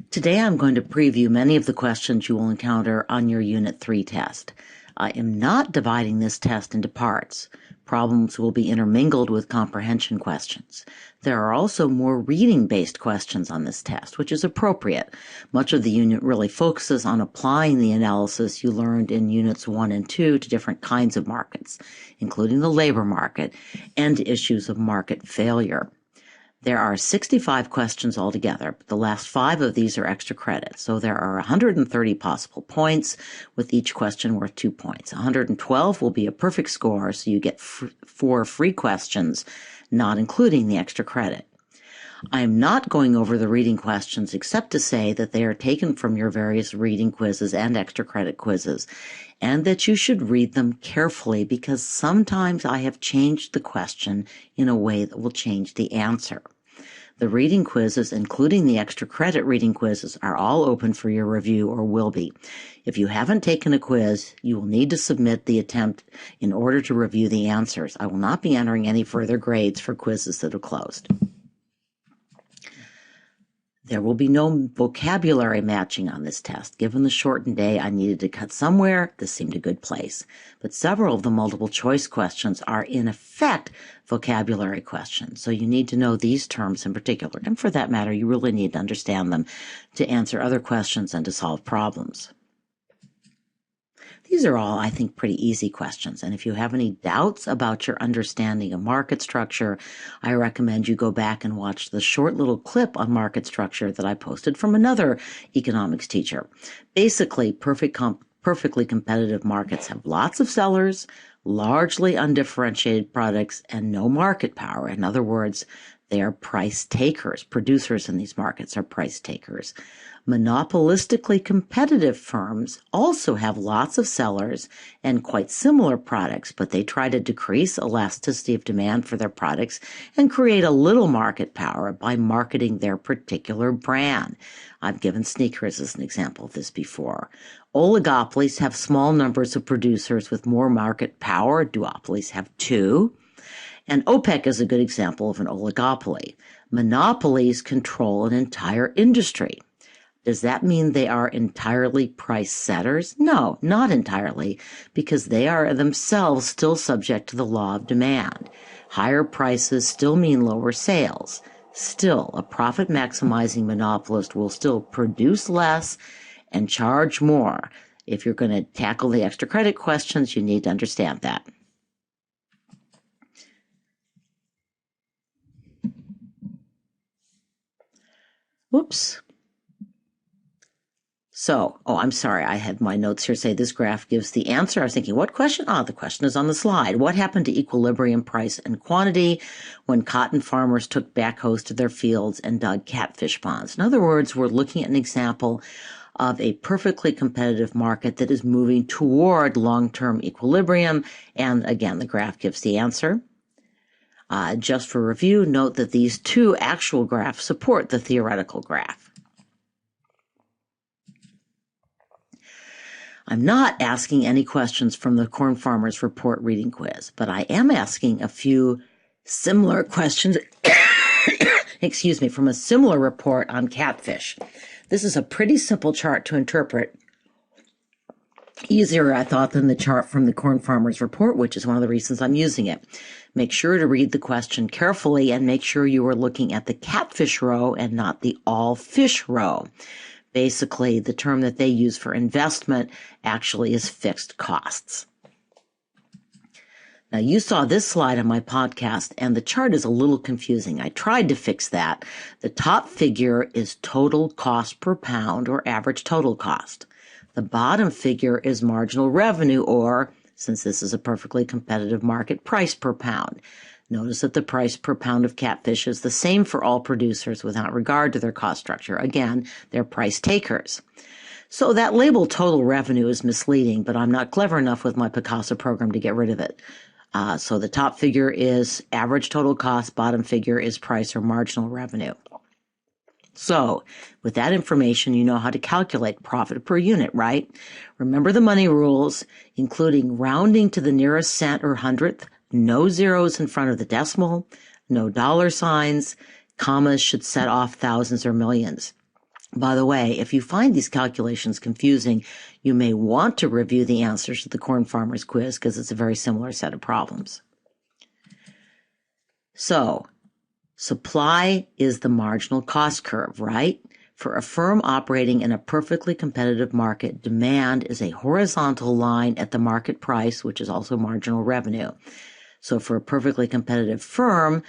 Today I'm going to preview many of the questions you will encounter on your Unit 3 test. I am not dividing this test into parts. Problems will be intermingled with comprehension questions. There are also more reading-based questions on this test, which is appropriate. Much of the unit really focuses on applying the analysis you learned in Units 1 and 2 to different kinds of markets, including the labor market and issues of market failure. There are 65 questions altogether, but the last 5 of these are extra credit, so there are 130 possible points, with each question worth 2 points. 112 will be a perfect score, so you get 4 free questions, not including the extra credit. I am not going over the reading questions except to say that they are taken from your various reading quizzes and extra credit quizzes, and that you should read them carefully because sometimes I have changed the question in a way that will change the answer. The reading quizzes, including the extra credit reading quizzes, are all open for your review or will be. If you haven't taken a quiz, you will need to submit the attempt in order to review the answers. I will not be entering any further grades for quizzes that have closed. There will be no vocabulary matching on this test. Given the shortened day, I needed to cut somewhere. This seemed a good place. But several of the multiple choice questions are in effect vocabulary questions. So you need to know these terms in particular. And for that matter, you really need to understand them to answer other questions and to solve problems. These are all, I think, pretty easy questions, and if you have any doubts about your understanding of market structure, I recommend you go back and watch the short little clip on market structure that I posted from another economics teacher. Basically, perfectly competitive markets have lots of sellers, largely undifferentiated products, and no market power. In other words, they are price takers. Producers in these markets are price takers. Monopolistically competitive firms also have lots of sellers and quite similar products, but they try to decrease elasticity of demand for their products and create a little market power by marketing their particular brand. I've given sneakers as an example of this before. Oligopolies have small numbers of producers with more market power. Duopolies have 2. And OPEC is a good example of an oligopoly. Monopolies control an entire industry. Does that mean they are entirely price setters? No, not entirely, because they are themselves still subject to the law of demand. Higher prices still mean lower sales. Still, a profit-maximizing monopolist will still produce less and charge more. If you're going to tackle the extra credit questions, you need to understand that. Whoops. So, I'm sorry, I had my notes here say this graph gives the answer. I was thinking, what question? The question is on the slide. What happened to equilibrium price and quantity when cotton farmers took backhoes to their fields and dug catfish ponds? In other words, we're looking at an example of a perfectly competitive market that is moving toward long-term equilibrium. And again, the graph gives the answer. Just for review, note that these 2 actual graphs support the theoretical graph. I'm not asking any questions from the Corn Farmers Report reading quiz, but I am asking a few similar questions, from a similar report on catfish. This is a pretty simple chart to interpret. Easier, I thought, than the chart from the Corn Farmers Report, which is one of the reasons I'm using it. Make sure to read the question carefully and make sure you are looking at the catfish row and not the all fish row. Basically, the term that they use for investment actually is fixed costs. Now, you saw this slide on my podcast, and the chart is a little confusing. I tried to fix that. The top figure is total cost per pound, or average total cost. The bottom figure is marginal revenue, or, since this is a perfectly competitive market, price per pound. Notice that the price per pound of catfish is the same for all producers without regard to their cost structure. Again, they're price takers. So that label total revenue is misleading, but I'm not clever enough with my Picasso program to get rid of it. So the top figure is average total cost, bottom figure is price or marginal revenue. So with that information, you know how to calculate profit per unit, right? Remember the money rules, including rounding to the nearest cent or hundredth, no zeros in front of the decimal, no dollar signs, commas should set off thousands or millions. By the way, if you find these calculations confusing, you may want to review the answers to the Corn Farmers Quiz because it's a very similar set of problems. So, supply is the marginal cost curve, right? For a firm operating in a perfectly competitive market, demand is a horizontal line at the market price, which is also marginal revenue. So for a perfectly competitive firm,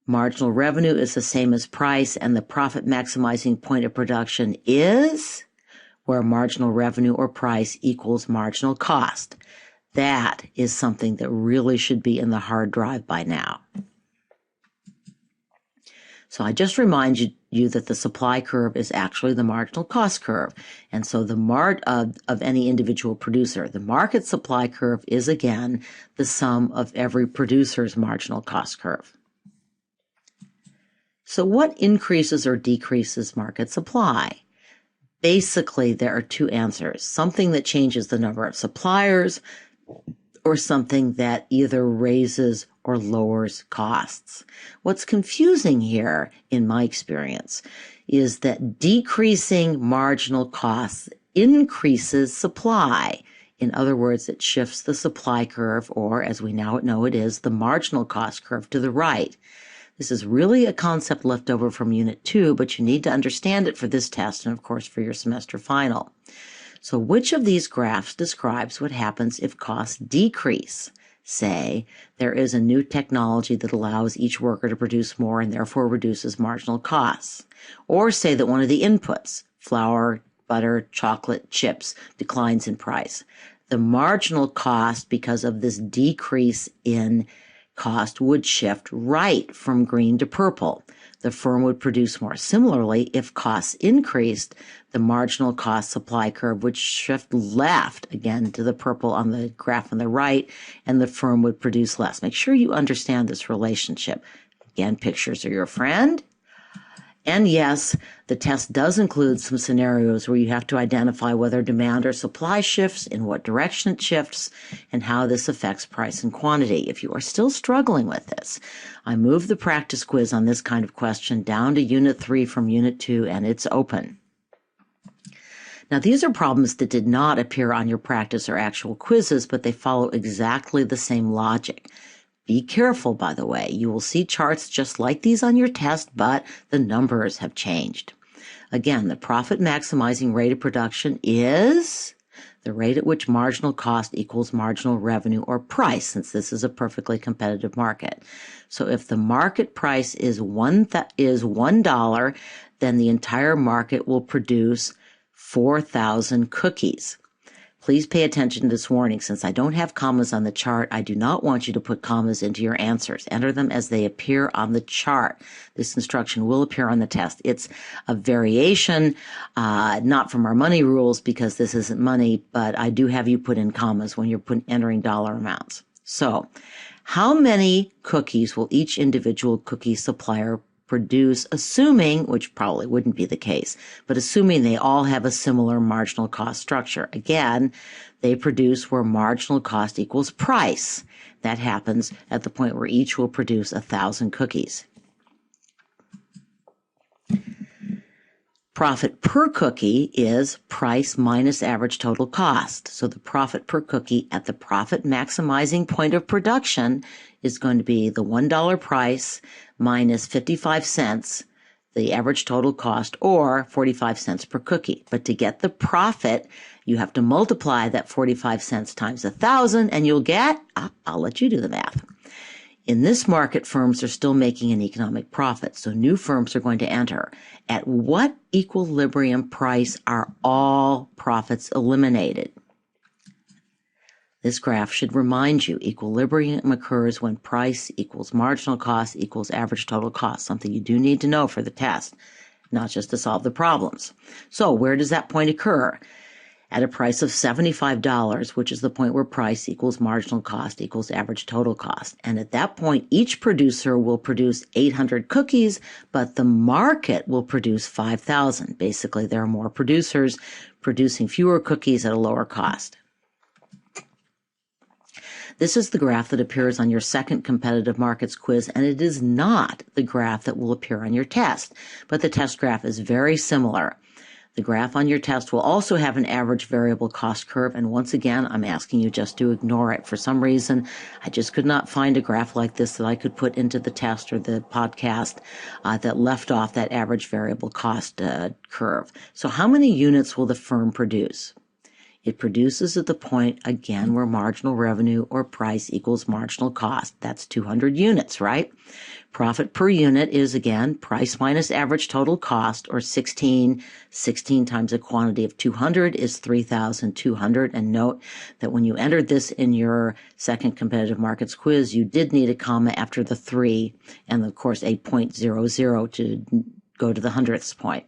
marginal revenue is the same as price, and the profit maximizing point of production is where marginal revenue or price equals marginal cost. That is something that really should be in the hard drive by now. So I just remind you that the supply curve is actually the marginal cost curve. And so the of any individual producer. The market supply curve is, again, the sum of every producer's marginal cost curve. So what increases or decreases market supply? Basically, there are two answers. Something that changes the number of suppliers, or something that either raises or lowers costs. What's confusing here, in my experience, is that decreasing marginal costs increases supply. In other words, it shifts the supply curve, or as we now know it is, the marginal cost curve to the right. This is really a concept left over from Unit 2, but you need to understand it for this test and, of course, for your semester final. So which of these graphs describes what happens if costs decrease? Say, there is a new technology that allows each worker to produce more and therefore reduces marginal costs. Or say that one of the inputs, flour, butter, chocolate, chips, declines in price. The marginal cost, because of this decrease in cost, would shift right from green to purple. The firm would produce more. Similarly, if costs increased, the marginal cost supply curve would shift left, again, to the purple on the graph on the right, and the firm would produce less. Make sure you understand this relationship. Again, pictures are your friend. And yes, the test does include some scenarios where you have to identify whether demand or supply shifts, in what direction it shifts, and how this affects price and quantity. If you are still struggling with this, I moved the practice quiz on this kind of question down to Unit 3 from Unit 2, and it's open. Now, these are problems that did not appear on your practice or actual quizzes, but they follow exactly the same logic. Be careful, by the way. You will see charts just like these on your test, but the numbers have changed. Again, the profit maximizing rate of production is the rate at which marginal cost equals marginal revenue or price, since this is a perfectly competitive market. So if the market price is $1, then the entire market will produce 4,000 cookies. Please pay attention to this warning. Since I don't have commas on the chart, I do not want you to put commas into your answers. Enter them as they appear on the chart. This instruction will appear on the test. It's a variation, not from our money rules because this isn't money, but I do have you put in commas when you're entering dollar amounts. So, how many cookies will each individual cookie supplier produce, assuming, which probably wouldn't be the case, but assuming they all have a similar marginal cost structure? Again, they produce where marginal cost equals price. That happens at the point where each will produce 1,000 cookies. Profit per cookie is price minus average total cost. So the profit per cookie at the profit maximizing point of production is going to be the $1 price minus 55 cents, the average total cost, or 45 cents per cookie. But to get the profit, you have to multiply that 45 cents times 1,000, and you'll get, I'll let you do the math. In this market, firms are still making an economic profit, so new firms are going to enter. At what equilibrium price are all profits eliminated? This graph should remind you equilibrium occurs when price equals marginal cost equals average total cost, something you do need to know for the test, not just to solve the problems. So where does that point occur? At a price of $75, which is the point where price equals marginal cost equals average total cost. And at that point, each producer will produce 800 cookies, but the market will produce 5,000. Basically, there are more producers producing fewer cookies at a lower cost. This is the graph that appears on your second competitive markets quiz, and it is not the graph that will appear on your test, but the test graph is very similar. The graph on your test will also have an average variable cost curve, and once again, I'm asking you just to ignore it. For some reason, I just could not find a graph like this that I could put into the test or the podcast that left off that average variable cost curve. So how many units will the firm produce? It produces at the point, again, where marginal revenue or price equals marginal cost. That's 200 units, right? Profit per unit is, again, price minus average total cost, or 16. 16 times a quantity of 200 is 3,200. And note that when you entered this in your second competitive markets quiz, you did need a comma after the 3 and, of course, a 0.00 to go to the hundredths point.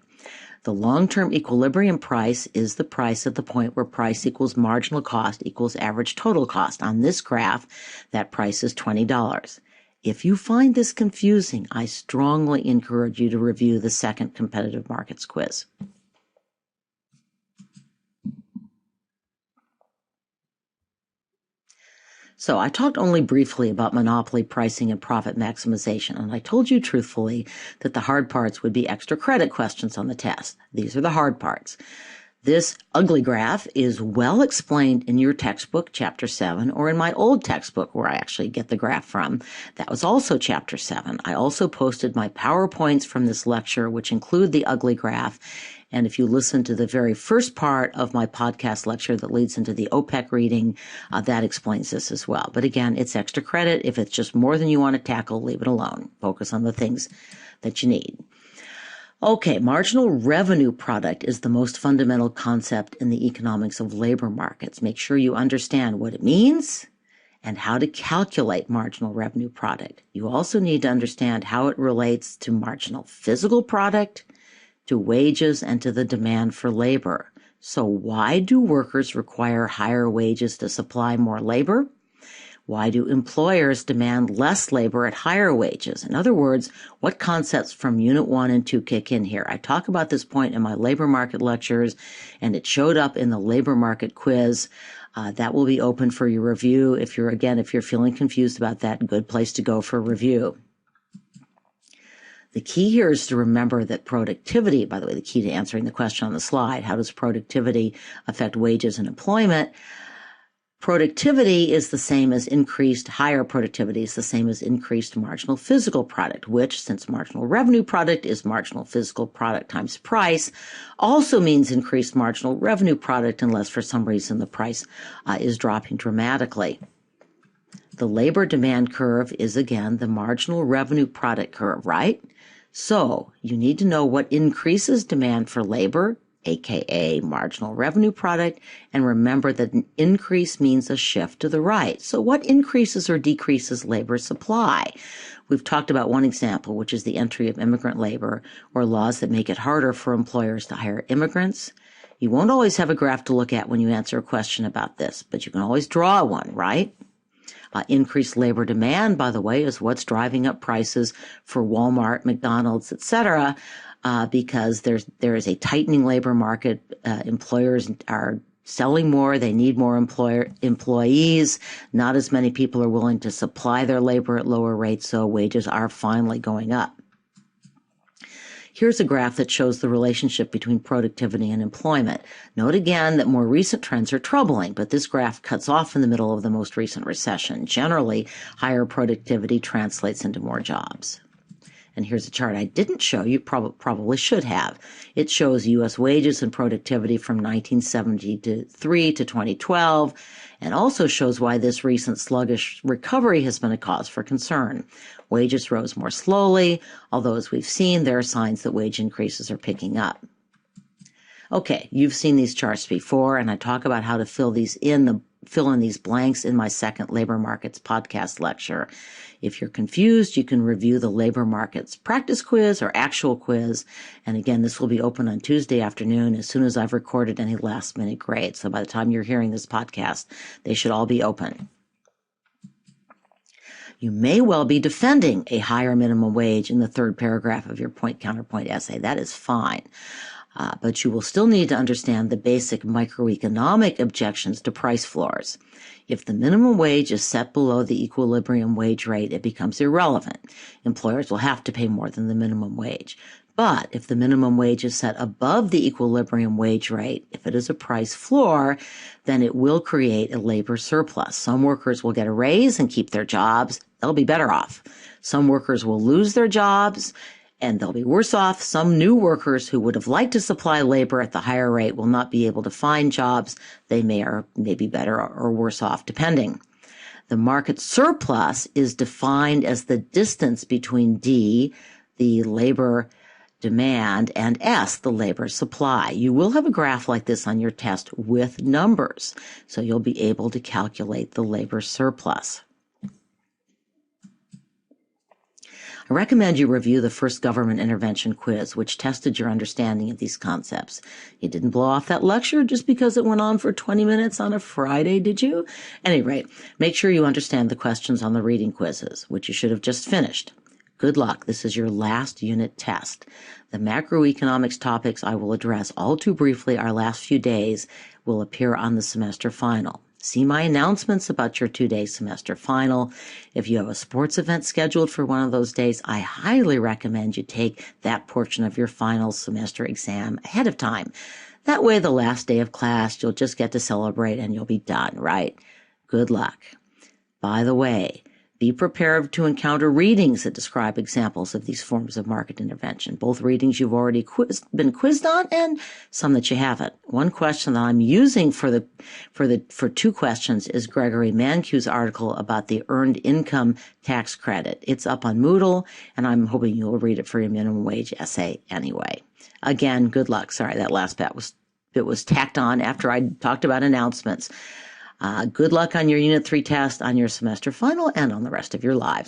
The long-term equilibrium price is the price at the point where price equals marginal cost equals average total cost. On this graph, that price is $20. If you find this confusing, I strongly encourage you to review the second competitive markets quiz. So I talked only briefly about monopoly pricing and profit maximization, and I told you truthfully that the hard parts would be extra credit questions on the test. These are the hard parts. This ugly graph is well explained in your textbook, Chapter 7, or in my old textbook where I actually get the graph from. That was also Chapter 7. I also posted my PowerPoints from this lecture, which include the ugly graph. And if you listen to the very first part of my podcast lecture that leads into the OPEC reading, that explains this as well. But again, it's extra credit. If it's just more than you want to tackle, leave it alone. Focus on the things that you need. Okay, marginal revenue product is the most fundamental concept in the economics of labor markets. Make sure you understand what it means and how to calculate marginal revenue product. You also need to understand how it relates to marginal physical product, to wages, and to the demand for labor. So why do workers require higher wages to supply more labor? Why do employers demand less labor at higher wages? In other words, what concepts from Unit 1 and 2 kick in here? I talk about this point in my labor market lectures, and it showed up in the labor market quiz. That will be open for your review. If you're feeling confused about that, good place to go for review. The key here is to remember that productivity, by the way, the key to answering the question on the slide, how does productivity affect wages and employment? Productivity is the same as higher productivity is the same as increased marginal physical product, which, since marginal revenue product is marginal physical product times price, also means increased marginal revenue product unless for some reason the price is dropping dramatically. The labor demand curve is, again, the marginal revenue product curve, right? So you need to know what increases demand for labor, aka marginal revenue product, and remember that an increase means a shift to the right. So what increases or decreases labor supply? We've talked about one example, which is the entry of immigrant labor, or laws that make it harder for employers to hire immigrants. You won't always have a graph to look at when you answer a question about this, but you can always draw one, right? Increased labor demand, by the way, is what's driving up prices for Walmart, McDonald's, etc., because there is a tightening labor market. Employers are selling more. They need more employees. Not as many people are willing to supply their labor at lower rates, so wages are finally going up. Here's a graph that shows the relationship between productivity and employment. Note again that more recent trends are troubling, but this graph cuts off in the middle of the most recent recession. Generally, higher productivity translates into more jobs. And here's a chart I didn't show you, probably should have. It shows U.S. wages and productivity from 1973 to 2012, and also shows why this recent sluggish recovery has been a cause for concern. Wages rose more slowly, although as we've seen, there are signs that wage increases are picking up. Okay, you've seen these charts before, and I talk about how to fill in these blanks in my second labor markets podcast lecture. If you're confused, you can review the labor markets practice quiz or actual quiz. And again, this will be open on Tuesday afternoon as soon as I've recorded any last minute grades. So by the time you're hearing this podcast, they should all be open. You may well be defending a higher minimum wage in the third paragraph of your point-counterpoint essay. That is fine. But you will still need to understand the basic microeconomic objections to price floors. If the minimum wage is set below the equilibrium wage rate, it becomes irrelevant. Employers will have to pay more than the minimum wage. But if the minimum wage is set above the equilibrium wage rate, if it is a price floor, then it will create a labor surplus. Some workers will get a raise and keep their jobs. They'll be better off. Some workers will lose their jobs and they'll be worse off. Some new workers who would have liked to supply labor at the higher rate will not be able to find jobs. They may be better or worse off, depending. The market surplus is defined as the distance between D, the labor demand, and S, the labor supply. You will have a graph like this on your test with numbers, so you'll be able to calculate the labor surplus. I recommend you review the first government intervention quiz, which tested your understanding of these concepts. You didn't blow off that lecture just because it went on for 20 minutes on a Friday, did you? At any rate, make sure you understand the questions on the reading quizzes, which you should have just finished. Good luck. This is your last unit test. The macroeconomics topics I will address all too briefly our last few days will appear on the semester final. See my announcements about your 2-day semester final. If you have a sports event scheduled for one of those days, I highly recommend you take that portion of your final semester exam ahead of time. That way, the last day of class, you'll just get to celebrate and you'll be done, right? Good luck. By the way, be prepared to encounter readings that describe examples of these forms of market intervention, both readings you've already been quizzed on and some that you haven't. One question that I'm using for 2 questions is Gregory Mankiw's article about the earned income tax credit. It's up on Moodle, and I'm hoping you'll read it for your minimum wage essay anyway. Again, good luck. Sorry, that last bit was tacked on after I talked about announcements. Good luck on your Unit 3 test, on your semester final, and on the rest of your lives.